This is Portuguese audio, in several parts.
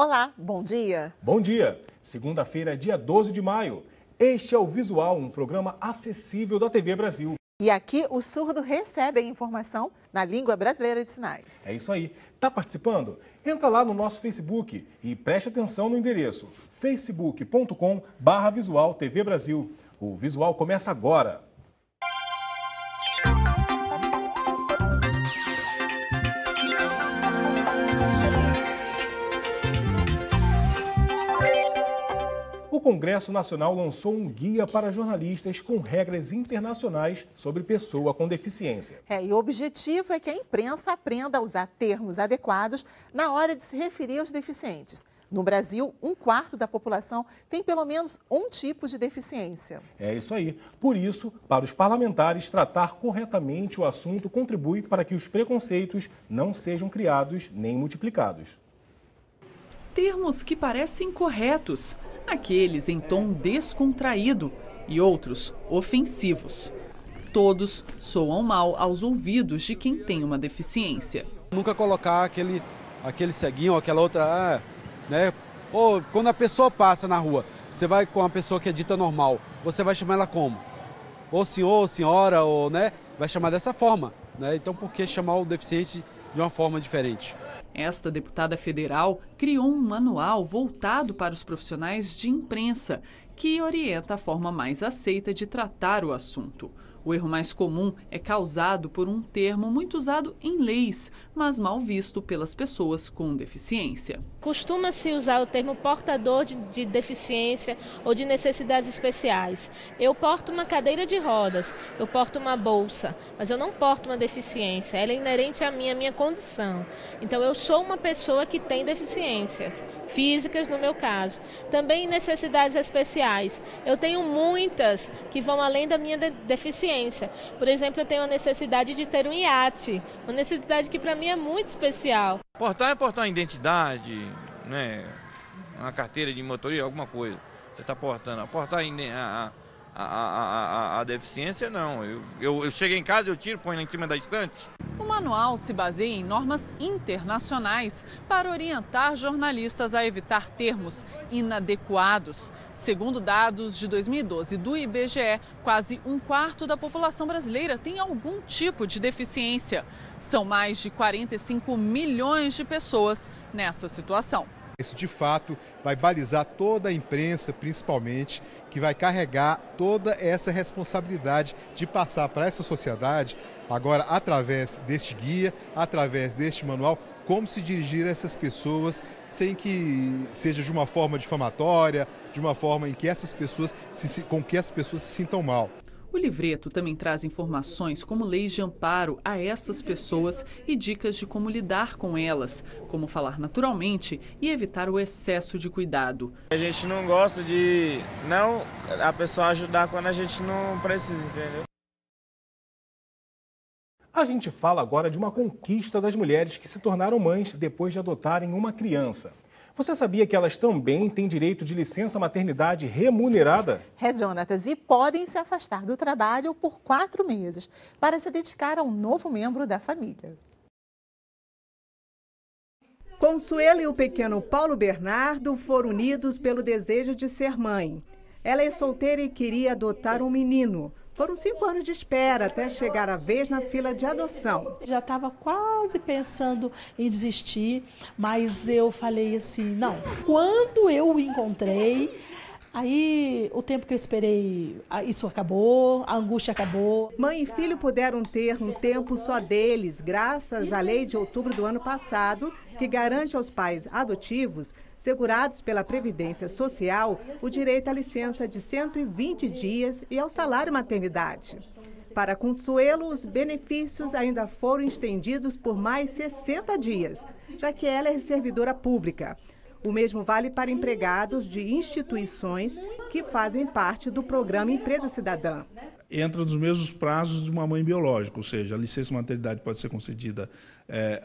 Olá, bom dia. Bom dia. Segunda-feira, dia 12 de maio. Este é o Visual, um programa acessível da TV Brasil. E aqui o surdo recebe a informação na língua brasileira de sinais. É isso aí. Tá participando? Entra lá no nosso Facebook e preste atenção no endereço facebook.com/Visual TV Brasil. O Visual começa agora. O Congresso Nacional lançou um guia para jornalistas com regras internacionais sobre pessoa com deficiência. E o objetivo é que a imprensa aprenda a usar termos adequados na hora de se referir aos deficientes. No Brasil, 1/4 da população tem pelo menos um tipo de deficiência. É isso aí. Por isso, para os parlamentares, tratar corretamente o assunto contribui para que os preconceitos não sejam criados nem multiplicados. Termos que parecem corretos, aqueles em tom descontraído e outros ofensivos. Todos soam mal aos ouvidos de quem tem uma deficiência. Nunca colocar aquele ceguinho ou aquela outra, né? Ou quando a pessoa passa na rua, você vai com uma pessoa que é dita normal, você vai chamar ela como? Ou senhor, ou senhora, ou, né? Vai chamar dessa forma, né? Então por que chamar o deficiente de uma forma diferente? Esta deputada federal criou um manual voltado para os profissionais de imprensa, que orienta a forma mais aceita de tratar o assunto. O erro mais comum é causado por um termo muito usado em leis, mas mal visto pelas pessoas com deficiência. Costuma-se usar o termo portador de deficiência ou de necessidades especiais. Eu porto uma cadeira de rodas, eu porto uma bolsa, mas eu não porto uma deficiência. Ela é inerente à minha condição. Então eu sou uma pessoa que tem deficiências físicas, no meu caso. Também necessidades especiais. Eu tenho muitas que vão além da minha deficiência. Por exemplo, eu tenho a necessidade de ter um iate, uma necessidade que para mim é muito especial. Portar é portar a identidade, né? Uma carteira de motorista, alguma coisa. Você está portando. Portar a deficiência, não. Eu chego em casa, eu tiro, ponho lá em cima da estante. O manual se baseia em normas internacionais para orientar jornalistas a evitar termos inadequados. Segundo dados de 2012 do IBGE, quase 1/4 da população brasileira tem algum tipo de deficiência. São mais de 45 milhões de pessoas nessa situação. Isso, de fato, vai balizar toda a imprensa, principalmente, que vai carregar toda essa responsabilidade de passar para essa sociedade, agora através deste guia, através deste manual, como se dirigir a essas pessoas sem que seja de uma forma difamatória, de uma forma em que essas pessoas com que as pessoas se sintam mal. O livreto também traz informações como leis de amparo a essas pessoas e dicas de como lidar com elas, como falar naturalmente e evitar o excesso de cuidado. A gente não gosta de a pessoa ajudar quando a gente não precisa, entendeu? A gente fala agora de uma conquista das mulheres que se tornaram mães depois de adotarem uma criança. Você sabia que elas também têm direito de licença maternidade remunerada? Jonatas, e podem se afastar do trabalho por 4 meses para se dedicar a um novo membro da família. Consuelo e o pequeno Paulo Bernardo foram unidos pelo desejo de ser mãe. Ela é solteira e queria adotar um menino. Foram 5 anos de espera até chegar a vez na fila de adoção. Já estava quase pensando em desistir, mas eu falei assim, não. Quando eu o encontrei, aí o tempo que eu esperei, isso acabou, a angústia acabou. Mãe e filho puderam ter um tempo só deles, graças à lei de outubro do ano passado, que garante aos pais adotivos, segurados pela Previdência Social, o direito à licença de 120 dias e ao salário maternidade. Para Consuelo, os benefícios ainda foram estendidos por mais 60 dias, já que ela é servidora pública. O mesmo vale para empregados de instituições que fazem parte do programa Empresa Cidadã. Entra nos mesmos prazos de uma mãe biológica, ou seja, a licença maternidade pode ser concedida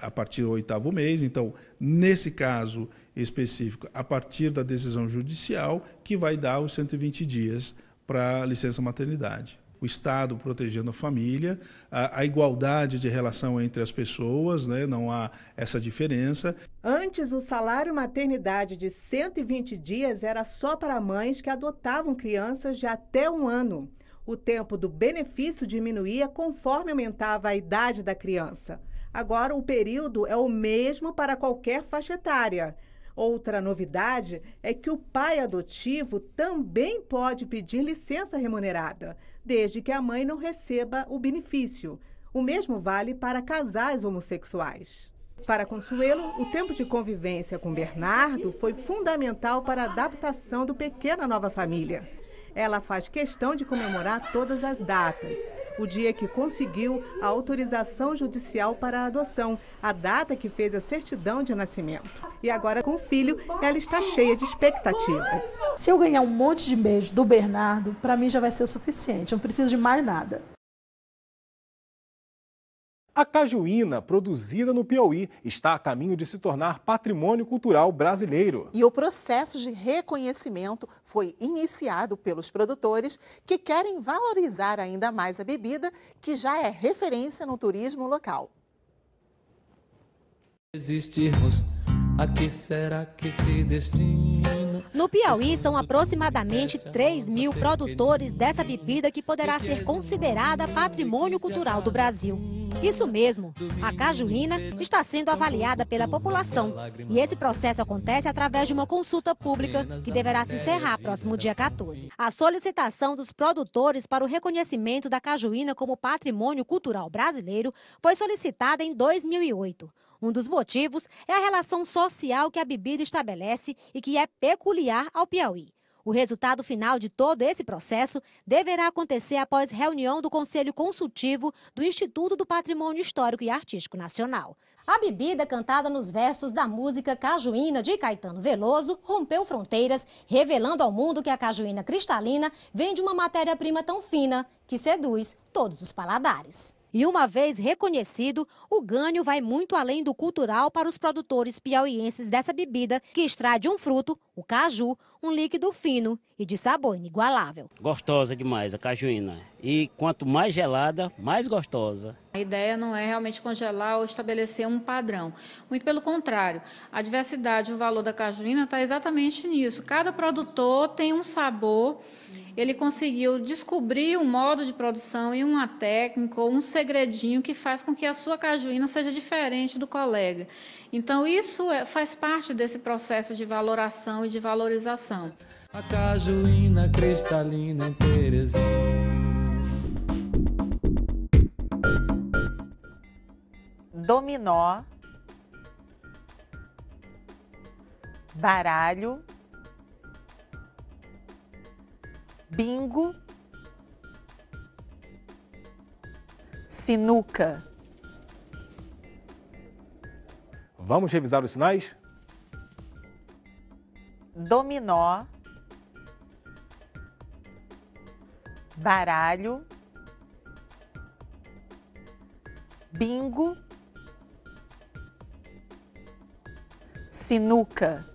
a partir do 8º mês. Então, nesse caso específico, a partir da decisão judicial, que vai dar os 120 dias para a licença maternidade. o Estado protegendo a família, a igualdade de relação entre as pessoas, né? Não há essa diferença. Antes, o salário maternidade de 120 dias era só para mães que adotavam crianças de até 1 ano. O tempo do benefício diminuía conforme aumentava a idade da criança. Agora, o período é o mesmo para qualquer faixa etária. Outra novidade é que o pai adotivo também pode pedir licença remunerada, desde que a mãe não receba o benefício. O mesmo vale para casais homossexuais. Para Consuelo, o tempo de convivência com Bernardo foi fundamental para a adaptação do pequeno à nova família. Ela faz questão de comemorar todas as datas. O dia que conseguiu a autorização judicial para a adoção, a data que fez a certidão de nascimento. E agora, com o filho, ela está cheia de expectativas. Se eu ganhar um monte de beijo do Bernardo, para mim já vai ser o suficiente, não preciso de mais nada. A cajuína, produzida no Piauí, está a caminho de se tornar patrimônio cultural brasileiro. E o processo de reconhecimento foi iniciado pelos produtores que querem valorizar ainda mais a bebida, que já é referência no turismo local. Existirmos, a que será que se destina? No Piauí, são aproximadamente 3.000 produtores dessa bebida que poderá ser considerada patrimônio cultural do Brasil. Isso mesmo, a cajuína está sendo avaliada pela população e esse processo acontece através de uma consulta pública que deverá se encerrar próximo dia 14. A solicitação dos produtores para o reconhecimento da cajuína como patrimônio cultural brasileiro foi solicitada em 2008. Um dos motivos é a relação social que a bebida estabelece e que é peculiar ao Piauí. O resultado final de todo esse processo deverá acontecer após reunião do Conselho Consultivo do Instituto do Patrimônio Histórico e Artístico Nacional. A bebida, cantada nos versos da música Cajuína de Caetano Veloso, rompeu fronteiras, revelando ao mundo que a cajuína cristalina vem de uma matéria-prima tão fina que seduz todos os paladares. E uma vez reconhecido, o ganho vai muito além do cultural para os produtores piauienses dessa bebida, que extrai de um fruto, o caju, um líquido fino e de sabor inigualável. Gostosa demais a cajuína. E quanto mais gelada, mais gostosa. A ideia não é realmente congelar ou estabelecer um padrão. Muito pelo contrário, a diversidade, o valor da cajuína está exatamente nisso. Cada produtor tem um sabor. Ele conseguiu descobrir um modo de produção e uma técnica, um segredinho que faz com que a sua cajuína seja diferente do colega. Então, isso faz parte desse processo de valoração e de valorização. A cajuína cristalina em Terezinha. Dominó, baralho, bingo, sinuca. Vamos revisar os sinais? Dominó, baralho, bingo, sinuca.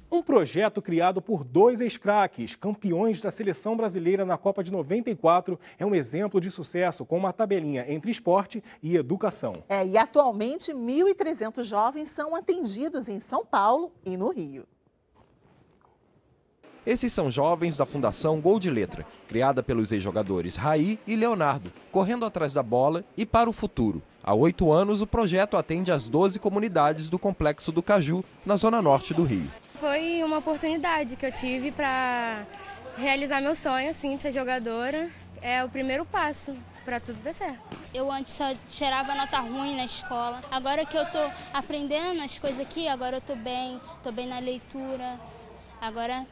Um projeto criado por 2 ex-craques, campeões da seleção brasileira na Copa de 94, é um exemplo de sucesso com uma tabelinha entre esporte e educação. E atualmente 1.300 jovens são atendidos em São Paulo e no Rio. Esses são jovens da Fundação Gol de Letra, criada pelos ex-jogadores Raí e Leonardo, correndo atrás da bola e para o futuro. Há 8 anos, o projeto atende as 12 comunidades do Complexo do Caju, na zona norte do Rio. Foi uma oportunidade que eu tive para realizar meu sonho, assim, de ser jogadora. É o primeiro passo para tudo dar certo. Eu antes só tirava nota ruim na escola. Agora que eu tô aprendendo as coisas aqui, agora eu tô bem na leitura. Agora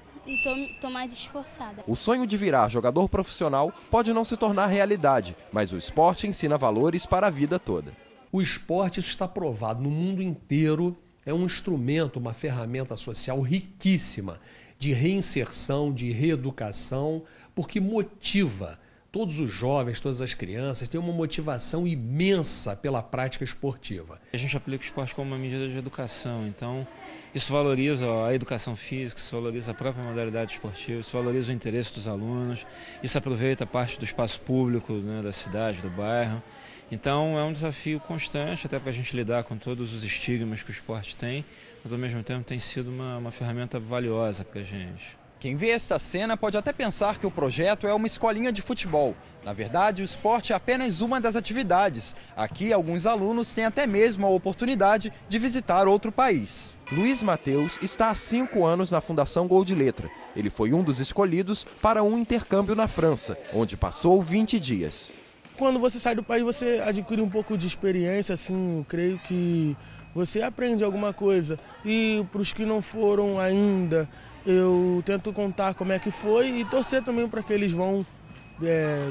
tô mais esforçada. O sonho de virar jogador profissional pode não se tornar realidade, mas o esporte ensina valores para a vida toda. O esporte, isso está provado no mundo inteiro, é um instrumento, uma ferramenta social riquíssima de reinserção, de reeducação, porque motiva Todos os jovens, todas as crianças têm uma motivação imensa pela prática esportiva. A gente aplica o esporte como uma medida de educação, então isso valoriza a educação física, isso valoriza a própria modalidade esportiva, isso valoriza o interesse dos alunos, isso aproveita parte do espaço público, né, da cidade, do bairro. Então é um desafio constante, até para a gente lidar com todos os estigmas que o esporte tem, mas ao mesmo tempo tem sido uma ferramenta valiosa para a gente. Quem vê esta cena pode até pensar que o projeto é uma escolinha de futebol. Na verdade, o esporte é apenas uma das atividades. Aqui, alguns alunos têm até mesmo a oportunidade de visitar outro país. Luiz Mateus está há 5 anos na Fundação Gol de Letra. Ele foi um dos escolhidos para um intercâmbio na França, onde passou 20 dias. Quando você sai do país, você adquire um pouco de experiência, assim, eu creio que você aprende alguma coisa. E para os que não foram ainda, eu tento contar como é que foi e torcer também para que eles vão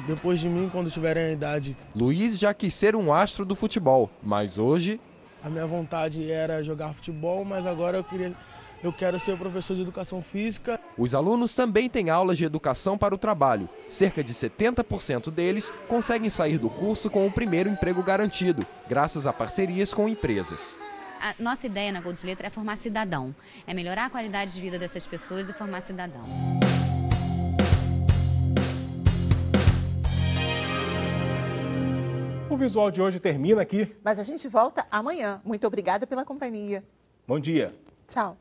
depois de mim, quando tiverem a idade. Luiz já quis ser um astro do futebol, mas hoje... A minha vontade era jogar futebol, mas agora eu quero ser professor de educação física. Os alunos também têm aulas de educação para o trabalho. Cerca de 70% deles conseguem sair do curso com o primeiro emprego garantido, graças a parcerias com empresas. A nossa ideia na Gol de Letra é formar cidadão, é melhorar a qualidade de vida dessas pessoas e formar cidadão. O Visual de hoje termina aqui. Mas a gente volta amanhã. Muito obrigada pela companhia. Bom dia. Tchau.